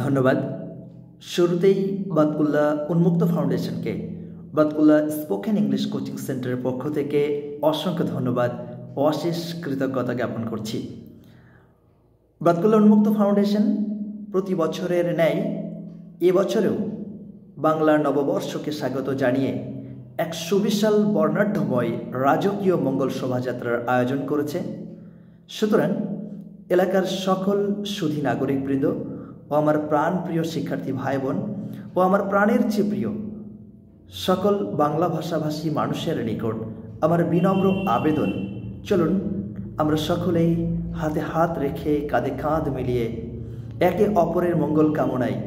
ধন্যবাদ। শুরুতেই বাতকুল্লাহ উন্মুক্ত ফাউন্ডেশনকে বাতকুল্লাহ স্পোকেন ইংলিশ কোচিং সেন্টারের পক্ষ থেকে অসংখ্য ধন্যবাদ ও অশেষ কৃতজ্ঞতা জ্ঞাপন করছি। বাতকুল্লাহ উন্মুক্ত ফাউন্ডেশন প্রতি বছরের ন্যায় এবছরেও বাংলার নববর্ষকে স্বাগত জানিয়ে এক সুবিশাল বর্ণাঢ্যময় রাজকীয় মঙ্গল শোভাযাত্রার আয়োজন করেছে। সুতরাং এলাকার সকল সুধী নাগরিকবৃন্দ ও আমার প্রাণপ্রিয় শিক্ষার্থী ভাই বোন ও আমার প্রাণের চেয়ে প্রিয় সকল বাংলা ভাষাভাষী মানুষের নিকট আমার বিনম্র আবেদন, চলুন আমরা সকলেই হাতে হাত রেখে কাঁধে কাঁধ মিলিয়ে একে অপরের মঙ্গল কামনায়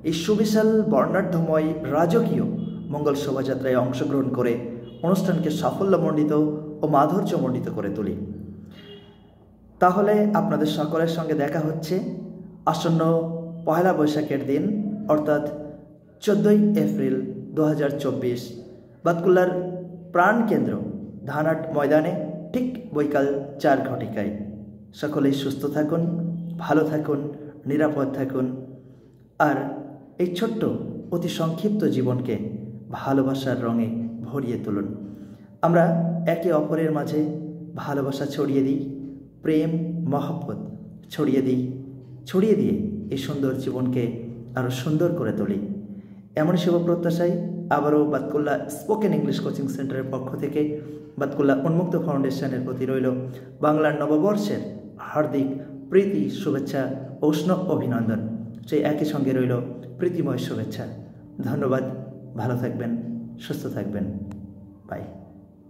এই সুবিশাল বর্ণাঢ্যময় রাজকীয় মঙ্গল শোভাযাত্রায় অংশগ্রহণ করে অনুষ্ঠানকে সাফল্যমণ্ডিত ও মাধুর্যমণ্ডিত করে তুলি। তাহলে আপনাদের সকলের সঙ্গে দেখা হচ্ছে আসন্ন পয়লা বৈশাখের দিন, অর্থাৎ 14ই এপ্রিল 2024 বাতকুল্লার প্রাণকেন্দ্র ধানহাট ময়দানে ঠিক বৈকাল 4 ঘটিকায়। সকলেই সুস্থ থাকুন, ভালো থাকুন, নিরাপদ থাকুন, আর এই ছোট্ট অতি সংক্ষিপ্ত জীবনকে ভালোবাসার রঙে ভরিয়ে তুলুন। আমরা একে অপরের মাঝে ভালোবাসা ছড়িয়ে দিই, প্রেম মহব্বত ছড়িয়ে দিয়ে এই সুন্দর জীবনকে আরও সুন্দর করে তুলি। এমন শুভ প্রত্যাশায় আবারও বাতকুল্লাহ স্পোকেন ইংলিশ কোচিং সেন্টারের পক্ষ থেকে বাতকুল্লাহ উন্মুক্ত ফাউন্ডেশনের প্রতি রইল বাংলার নববর্ষের হার্দিক প্রীতি, শুভেচ্ছা, উষ্ণ অভিনন্দন। সেই একই সঙ্গে রইল প্রীতিময় শুভেচ্ছা। ধন্যবাদ, ভালো থাকবেন, সুস্থ থাকবেন, বাই।